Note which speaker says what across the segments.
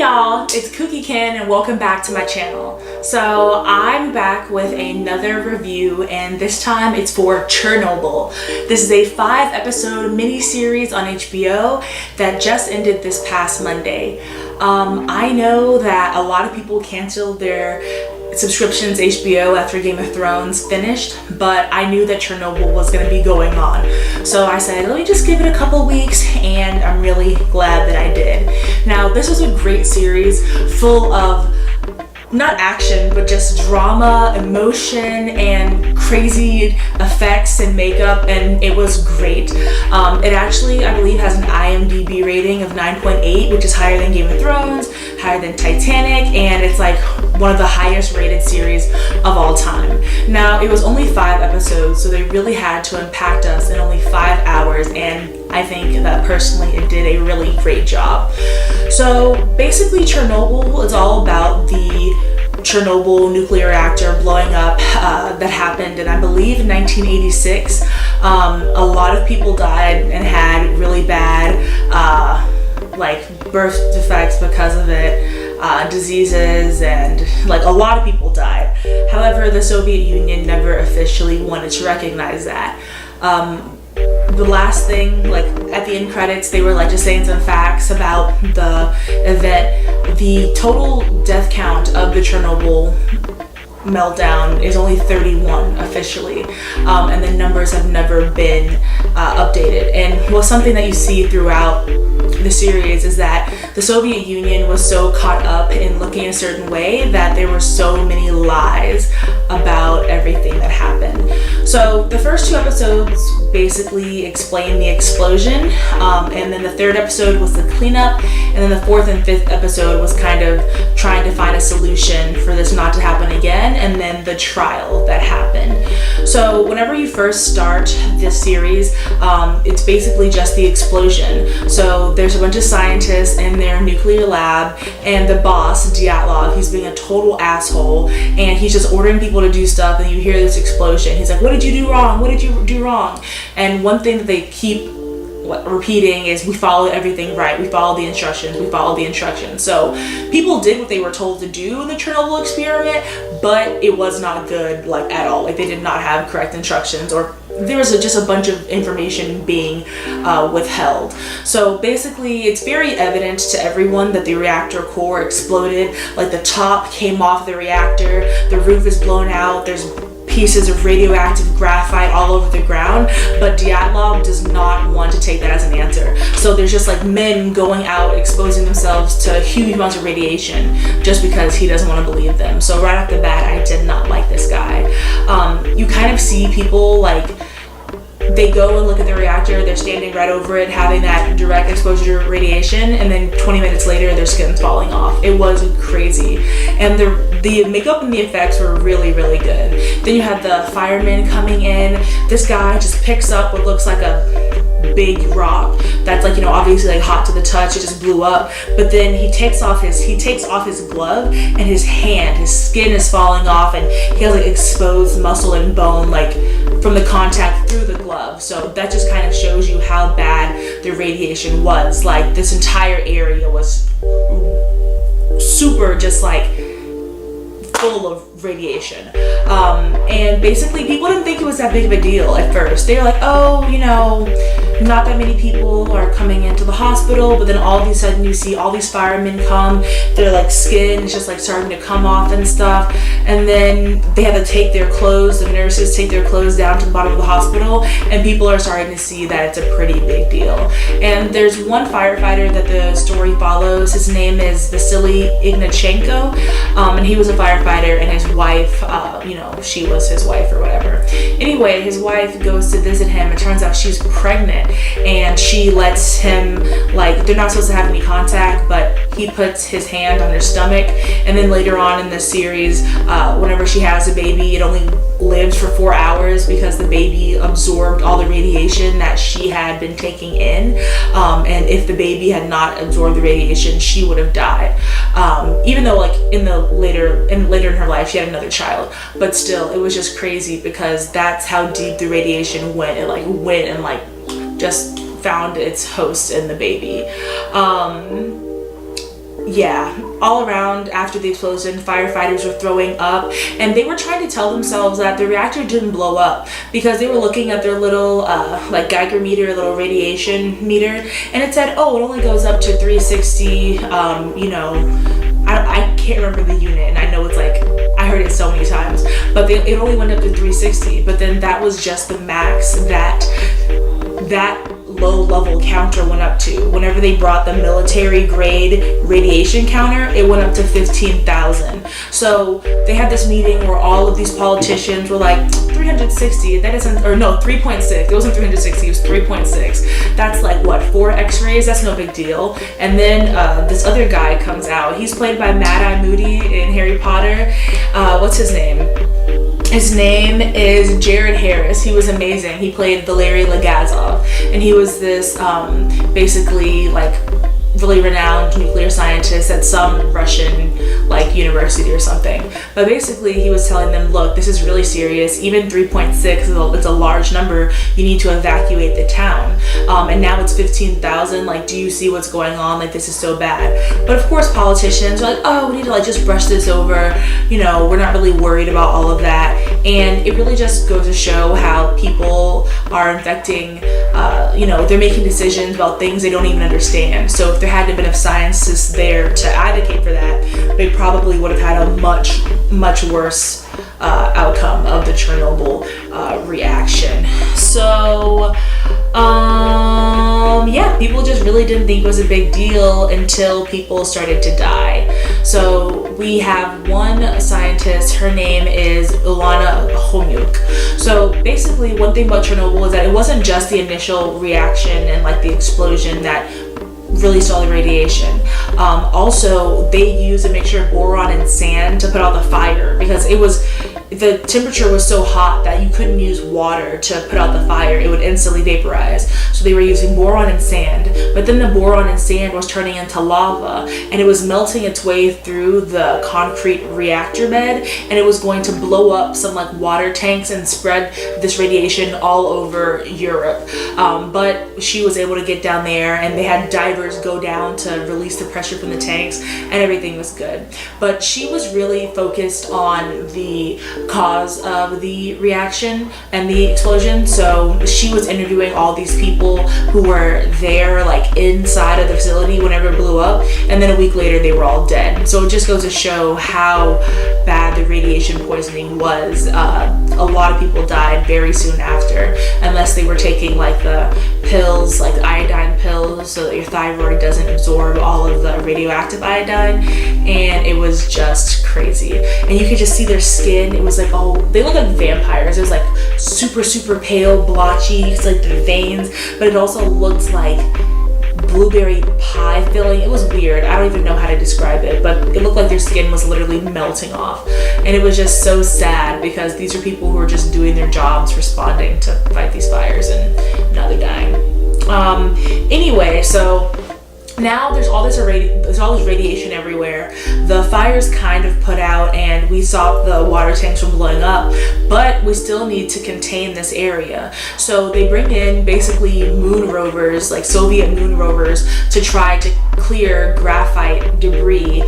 Speaker 1: y'all, it's Kooky Ken and welcome back to my channel. So I'm back with another review and this time it's for Chernobyl. This is a 5-episode mini-series on HBO that just ended this past Monday. I know that a lot of people canceled their subscriptions HBO after Game of Thrones finished, but I knew that Chernobyl was going to be going on. So I said, let me just give it a couple weeks, and I'm really glad that I did. Now, this was a great series full of not action, but just drama, emotion, and crazy effects and makeup, and it was great. It actually, I believe, has an IMDb rating of 9.8, which is higher than Game of Thrones, higher than Titanic, and it's like one of the highest rated series of all time. Now, it was only 5 episodes, so they really had to impact us in only 5 hours, and I think that personally it did a really great job. So basically Chernobyl is all about the Chernobyl nuclear reactor blowing up that happened in, I believe, 1986. A lot of people died and had really bad like birth defects because of it, diseases, and like a lot of people died. However, the Soviet Union never officially wanted to recognize that. The last thing, like at the end credits, they were like just saying some facts about the event. The total death count of the Chernobyl meltdown is only 31 officially, and the numbers have never been updated. And something that you see throughout the series is that the Soviet Union was so caught up in looking a certain way that there were so many lies about everything that happened. So the first 2 episodes basically explain the explosion, and then the 3rd episode was the cleanup, and then the 4th and 5th episode was kind of trying to find a solution for this not to happen again, and then the trial that happened. So whenever you first start this series, it's basically just the explosion. So there's a bunch of scientists in their nuclear lab, and the boss, Dyatlov, he's being a total asshole, and he's just ordering people to do stuff, and you hear this explosion. He's like, what did you do wrong? What did you do wrong? And one thing that they keep repeating is, we follow everything right. We follow the instructions. We follow the instructions. So people did what they were told to do in the Chernobyl experiment, but it was not good, like, at all. Like, they did not have correct instructions, or there was just a bunch of information being withheld. So basically, it's very evident to everyone that the reactor core exploded. Like, the top came off the reactor, the roof is blown out, there's pieces of radioactive graphite all over the ground, but Dyatlov does not want to take that as an answer. So there's just like men going out exposing themselves to huge amounts of radiation just because he doesn't want to believe them. So right off the bat, I did not like this guy. You kind of see people like, they go and look at the reactor, they're standing right over it, having that direct exposure to radiation, and then 20 minutes later, their skin's falling off. It was crazy. And the makeup and the effects were really, really good. Then you had the firemen coming in. This guy just picks up what looks like a big rock that's like, obviously like hot to the touch. It just blew up. But then he takes off his glove, and his skin is falling off, and he has like exposed muscle and bone, like from the contact through the glove. So that just kind of shows you how bad the radiation was. Like, this entire area was super just like full of radiation. And basically people didn't think it was that big of a deal at first. They were like, oh, not that many people are coming into the hospital, but then all of a sudden you see all these firemen come, their like skin is just like starting to come off and stuff, and then they have to take their clothes, the nurses take their clothes down to the bottom of the hospital, and people are starting to see that it's a pretty big deal. And there's one firefighter that the story follows. His name is Vasily Ignachenko, and he was a firefighter, and his wife, she was his wife or whatever. Anyway, his wife goes to visit him. It turns out she's pregnant, and she lets him, like, they're not supposed to have any contact, but he puts his hand on her stomach, and then later on in the series, whenever she has a baby, it only lives for 4 hours because the baby absorbed all the radiation that she had been taking in, and if the baby had not absorbed the radiation, she would have died. Even though like later in her life she had another child, but still it was just crazy because that's how deep the radiation went. It like went and like just found its host in the baby. yeah, all around after the explosion, firefighters were throwing up, and they were trying to tell themselves that the reactor didn't blow up because they were looking at their little like Geiger meter, little radiation meter, and it said, oh, it only goes up to 360. You know, I can't remember the unit, and I know it's like, I heard it so many times, but it only went up to 360. But then that was just the max that low level counter went up to. Whenever they brought the military grade radiation counter, it went up to 15,000. So they had this meeting where all of these politicians were like, 360, that isn't, or no, 3.6, it wasn't 360, it was 3.6. That's like what, 4 x-rays? That's no big deal. And then this other guy comes out. He's played by Mad-Eye Moody in Harry Potter. What's his name? His name is Jared Harris. He was amazing. He played Valery Legazov, and he was this basically like really renowned nuclear scientist at some Russian like university or something. But basically he was telling them, look, this is really serious. Even 3.6 it's a large number. You need to evacuate the town. And now it's 15,000. Like, do you see what's going on? Like, this is so bad. But of course politicians are like, oh, we need to like just brush this over. You know, we're not really worried about all of that. And it really just goes to show how people are infecting, you know, they're making decisions about things they don't even understand. So if there hadn't been enough scientists there to advocate for that, they probably would have had a much worse outcome of the Chernobyl reaction. So yeah, people just really didn't think it was a big deal until people started to die. So we have one scientist, her name is Ilana Homyuk. So basically one thing about Chernobyl is that it wasn't just the initial reaction and like the explosion that released all the radiation. Also, they used a mixture of boron and sand to put out the fire because the temperature was so hot that you couldn't use water to put out the fire. It would instantly vaporize. So they were using boron and sand, but then the boron and sand was turning into lava, and it was melting its way through the concrete reactor bed, and it was going to blow up some like water tanks and spread this radiation all over Europe. But she was able to get down there, and they had divers go down to release the pressure from the tanks, and everything was good. But she was really focused on the cause of the reaction and the explosion. So she was interviewing all these people who were there like inside of the facility whenever it blew up, and then a week later they were all dead. So it just goes to show how bad the radiation poisoning was. A lot of people died very soon after, unless they were taking like the pills, like the iodine pills, so that your thyroid doesn't absorb all of the radioactive iodine. And it was just crazy. And you could just see their skin. It was like, oh, they look like vampires. It was like super pale, blotchy. It's like the veins, but it also looked like blueberry pie filling. It was weird. I don't even know how to describe it, but it looked like their skin was literally melting off. And it was just so sad because these are people who are just doing their jobs, responding to fight these fires, and now they're dying. Anyway, so now there's all this radiation everywhere. The fires kind of put out, and we stopped the water tanks from blowing up, but we still need to contain this area. So they bring in basically moon rovers, like Soviet moon rovers, to try to clear graphite debris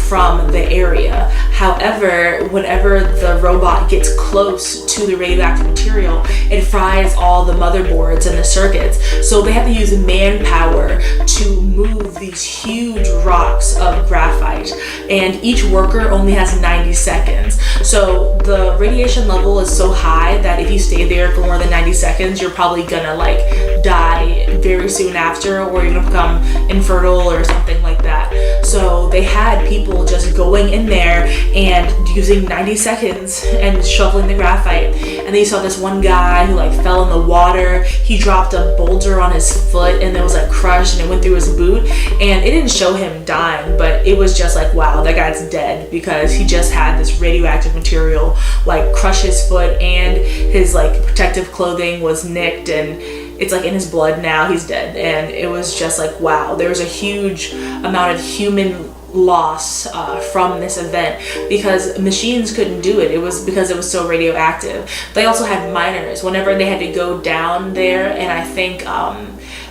Speaker 1: from the area. However, whenever the robot gets close to the radioactive material, it fries all the motherboards and the circuits. So they have to use manpower to move these huge rocks of graphite, and each worker only has 90 seconds. So the radiation level is so high that if you stay there for more than 90 seconds, you're probably gonna like die very soon after, or you're gonna become infertile or something like that. So they had people just going in there and using 90 seconds and shoveling the graphite. And then you saw this one guy who like fell in the water. He dropped a boulder on his foot, and it was like crushed, and it went through his boot. And it didn't show him dying, but it was just like, wow, that guy's dead, because he just had this radioactive material like crush his foot, and his like protective clothing was nicked, and it's like in his blood now. He's dead. And it was just like, wow, there was a huge amount of human loss from this event, because machines couldn't do it. It was because it was so radioactive. They also had miners whenever they had to go down there, and I think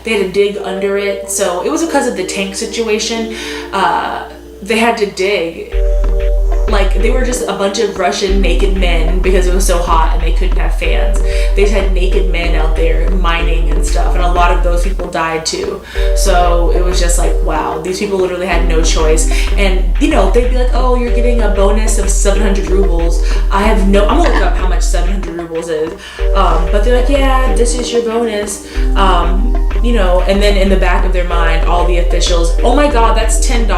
Speaker 1: they had to dig under it. So it was because of the tank situation. They had to dig. Like, they were just a bunch of Russian naked men because it was so hot and they couldn't have fans. They just had naked men out there mining and stuff, and a lot of those people died too. So it was just like, wow, these people literally had no choice. And you know, they'd be like, oh, you're getting a bonus of 700 rubles. I'm gonna look up how much 700 rubles is. But they're like, yeah, this is your bonus. You know, and then in the back of their mind, all the officials, oh my God, that's $10.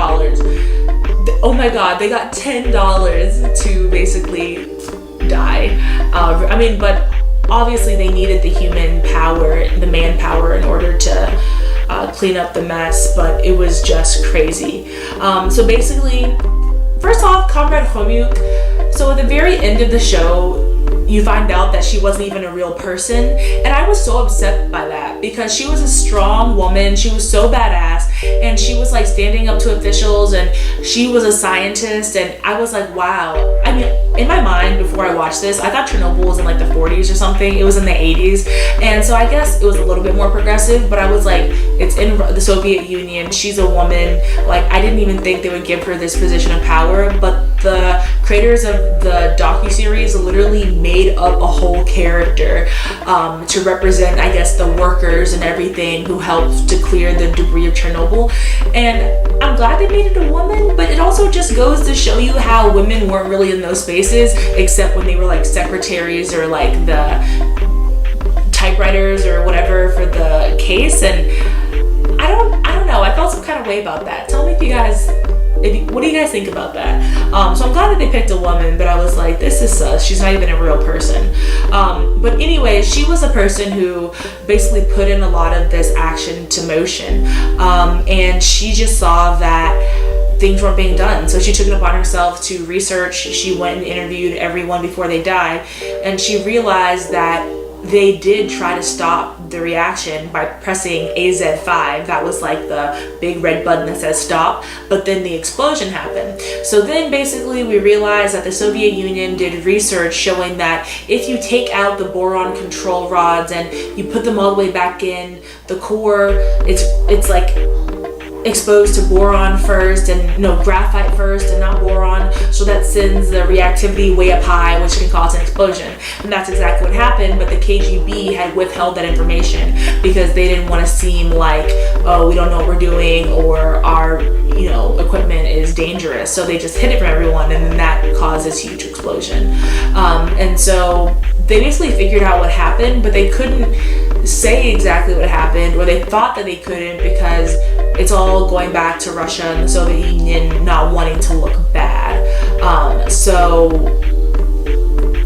Speaker 1: Oh my God, they got $10 to basically die. I mean, but obviously they needed the human power, the manpower, in order to clean up the mess, but it was just crazy. So basically, first off, Comrade Homyuk, so at the very end of the show, you find out that she wasn't even a real person, and I was so upset by that because she was a strong woman. She was so badass, and she was like standing up to officials, and she was a scientist, and I was like, wow. I mean, in my mind before I watched this, I thought Chernobyl was in like the 40s or something. It was in the 80s, and so I guess it was a little bit more progressive, but I was like, it's in the Soviet Union, she's a woman. Like, I didn't even think they would give her this position of power, but the creators of the docuseries literally made up a whole character to represent, I guess, the workers and everything who helped to clear the debris of Chernobyl. And I'm glad they made it a woman, but it also just goes to show you how women weren't really in those spaces, except when they were like secretaries or like the typewriters or whatever for the case. And I don't know, I felt some kind of way about that. Tell me if you guys, what do you guys think about that? So I'm glad that they picked a woman, but I was like, this is sus. She's not even a real person. But anyway, she was a person who basically put in a lot of this action to motion. And she just saw that things weren't being done. So she took it upon herself to research. She went and interviewed everyone before they died. And she realized that they did try to stop the reaction by pressing AZ5. That was like the big red button that says stop, but then the explosion happened. So then basically we realized that the Soviet Union did research showing that if you take out the boron control rods and you put them all the way back in, the core, it's like exposed to boron first, and no, graphite first and not boron, so that sends the reactivity way up high, which can cause an explosion. And that's exactly what happened, but the KGB had withheld that information because they didn't want to seem like, oh, we don't know what we're doing, or our, you know, equipment is dangerous, so they just hid it from everyone, and then that caused this huge explosion. And so they basically figured out what happened, but they couldn't say exactly what happened, or they thought that they couldn't because it's all going back to Russia and the Soviet Union not wanting to look bad. So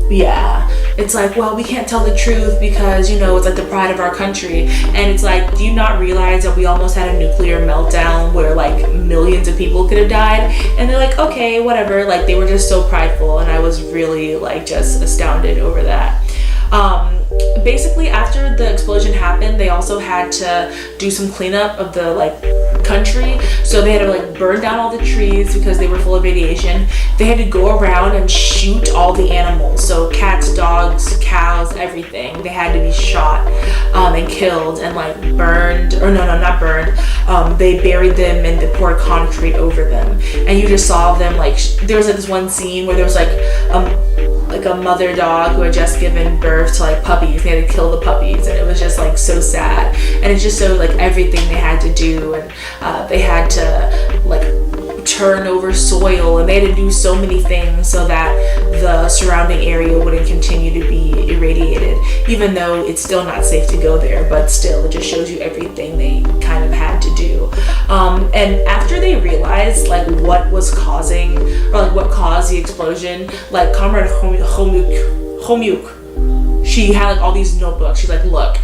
Speaker 1: yeah, it's like, well, we can't tell the truth because, you know, it's like the pride of our country. And it's like, do you not realize that we almost had a nuclear meltdown where like millions of people could have died? And they're like, okay, whatever. Like, they were just so prideful, and I was really like just astounded over that. Basically, after the explosion happened, they also had to do some cleanup of the like country. So they had to like burn down all the trees because they were full of radiation. They had to go around and shoot all the animals. So cats, dogs, cows, everything. They had to be shot and killed and like burned, or no, not burned. They buried them and they poured concrete over them. And you just saw them like, there was like this one scene where there was like a mother dog who had just given birth to like puppies. They had to kill the puppies, and it was just like so sad. And it just showed like everything they had to do, and they had to like turn over soil, and they had to do so many things so that the surrounding area wouldn't continue to be irradiated, even though it's still not safe to go there. But still, it just shows you everything they kind of had to do. And after they realized like what was causing, or like what caused the explosion, like Comrade Homyuk, she had like all these notebooks. She's like, look,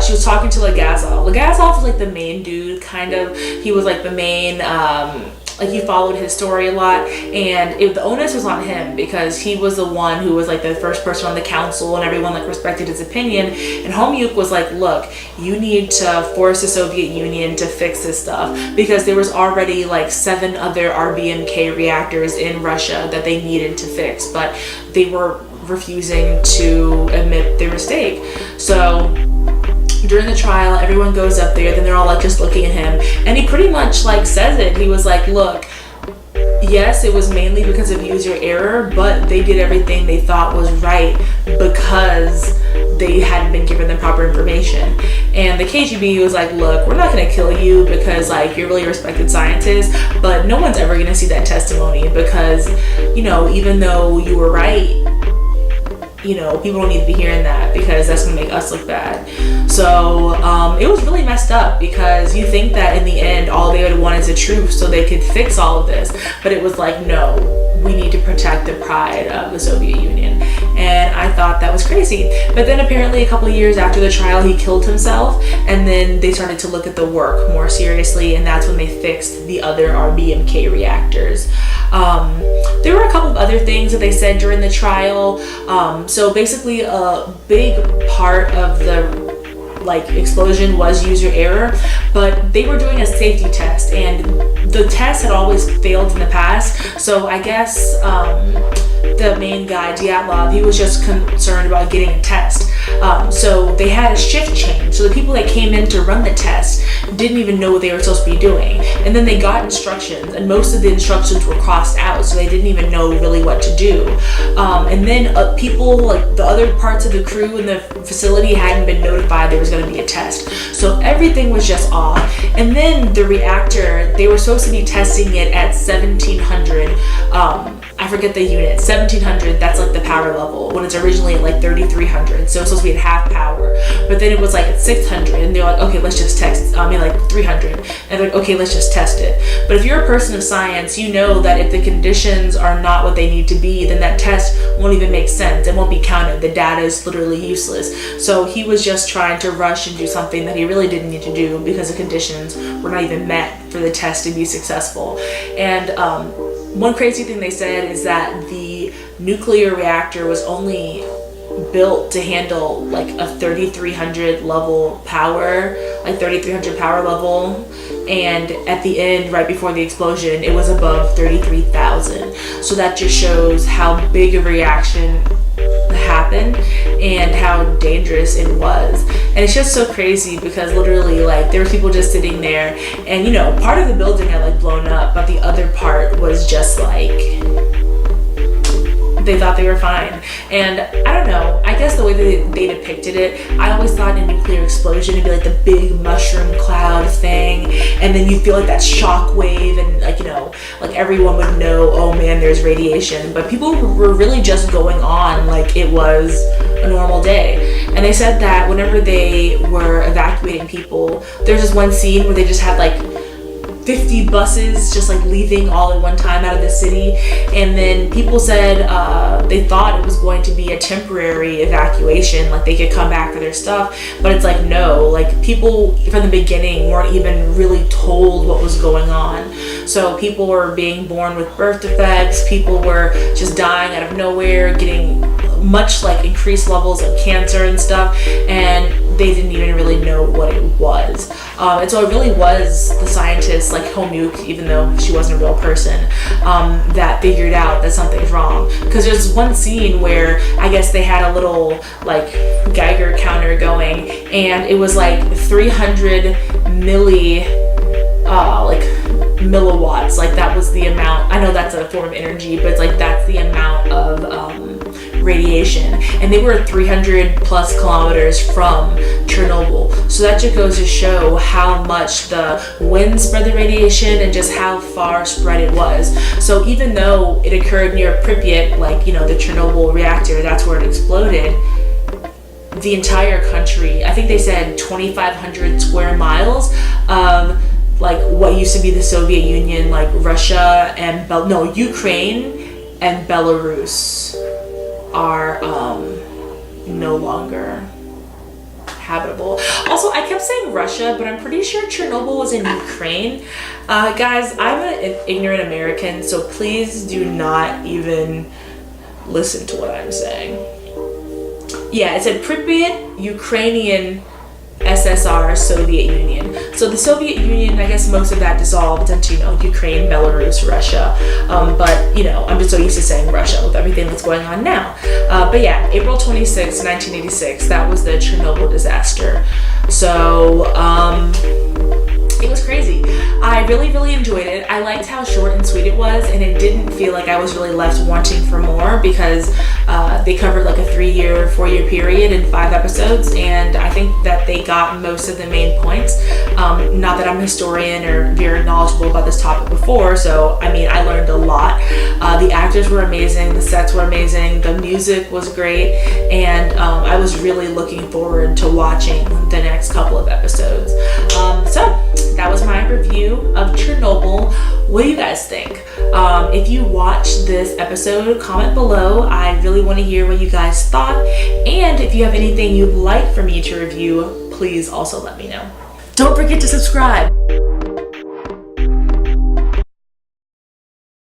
Speaker 1: she was talking to Legazov. Legazov was like the main dude, kind of. He was like the main, like he followed his story a lot, and the onus was on him because he was the one who was like the first person on the council, and everyone like respected his opinion. And Homyuk was like, look, you need to force the Soviet Union to fix this stuff, because there was already like 7 other RBMK reactors in Russia that they needed to fix, but they were refusing to admit their mistake. So during the trial, everyone goes up there, then they're all like just looking at him, and he pretty much like says it. He was like, look, yes, it was mainly because of user error, but they did everything they thought was right because they hadn't been given the proper information. And the KGB was like, look, we're not going to kill you because like you're really a respected scientist, but no one's ever going to see that testimony because, you know, even though you were right, you know, people don't need to be hearing that because that's going to make us look bad. So it was really messed up because you think that in the end all they would want is the truth so they could fix all of this, but it was like, no, we need to protect the pride of the Soviet Union. And I thought that was crazy. But then apparently a couple of years after the trial he killed himself, and then they started to look at the work more seriously, and that's when they fixed the other RBMK reactors. There were a couple of other things that they said during the trial. So basically a big part of the explosion was user error, but they were doing a safety test and the test had always failed in the past. So I guess the main guy, Dyatlov, he was just concerned about getting a test. So they had a shift change. So the people that came in to run the test didn't even know what they were supposed to be doing. And then they got instructions, and most of the instructions were crossed out, so they didn't even know really what to do. And then people, like the other parts of the crew in the facility, hadn't been notified there was going to be a test. So everything was just off. And then the reactor, they were supposed to be testing it at 1700. I forget the unit, 1700, that's like the power level, when it's originally at like 3300, so it's supposed to be at half power, but then it was like at 600, and they're like, okay, let's just test, like 300, and they're like, okay, let's just test it. But if you're a person of science, you know that if the conditions are not what they need to be, then that test won't even make sense, it won't be counted, the data is literally useless. So he was just trying to rush and do something that he really didn't need to do because the conditions were not even met for the test to be successful. And one crazy thing they said is that the nuclear reactor was only built to handle like a 3300 level power, like 3300 power level, and at the end, right before the explosion, it was above 33,000. So that just shows how big of a reaction happened and how dangerous it was. And it's just so crazy because literally like there were people just sitting there, and you know, part of the building had like blown up, but the other part was just like they thought they were fine. And I don't know, I guess the way that they depicted it, I always thought in a nuclear explosion it'd be like the big mushroom cloud thing, and then you feel like that shock wave, and like, you know, like everyone would know, oh man, there's radiation. But people were really just going on like it was a normal day. And they said that whenever they were evacuating people, there's this one scene where they just had like 50 buses just like leaving all at one time out of the city, and then people said they thought it was going to be a temporary evacuation, like they could come back for their stuff, but it's like no, like people from the beginning weren't even really told what was going on. So people were being born with birth defects, people were just dying out of nowhere, getting much like increased levels of cancer and stuff, and they didn't even really know what it was. And so it really was the scientists like Homuke, even though she wasn't a real person, that figured out that something's wrong. Because there's one scene where I guess they had a little like Geiger counter going, and it was like 300 milliwatts. Like that was the amount. I know that's a form of energy, but it's like that's the amount of radiation, and they were 300 plus kilometers from Chernobyl. So that just goes to show how much the wind spread the radiation and just how far spread it was. So even though it occurred near Pripyat, like, you know, the Chernobyl reactor, that's where it exploded, the entire country, I think they said 2,500 square miles of like what used to be the Soviet Union, like Russia and Ukraine and Belarus are no longer habitable. Also, I kept saying Russia, but I'm pretty sure Chernobyl was in Ukraine. Guys, I'm an ignorant American, so please do not even listen to what I'm saying. Yeah, it said Pripyat, Ukrainian SSR, Soviet Union. So the Soviet Union, I guess most of that dissolved into, Ukraine, Belarus, Russia. But, I'm just so used to saying Russia with everything that's going on now. But yeah, April 26, 1986, that was the Chernobyl disaster. So, it was crazy. I really, really enjoyed it. I liked how short and sweet it was, and it didn't feel like I was really left wanting for more because they covered like a 4-year period in 5 episodes, and I think that they got most of the main points. Not that I'm a historian or very knowledgeable about this topic before, so I learned a lot. The actors were amazing, the sets were amazing, the music was great, and I was really looking forward to watching the next couple of episodes. So that was my review of Chernobyl. What do you guys think? If you watched this episode, comment below. I really want to hear what you guys thought. And if you have anything you'd like for me to review, please also let me know. Don't forget to subscribe.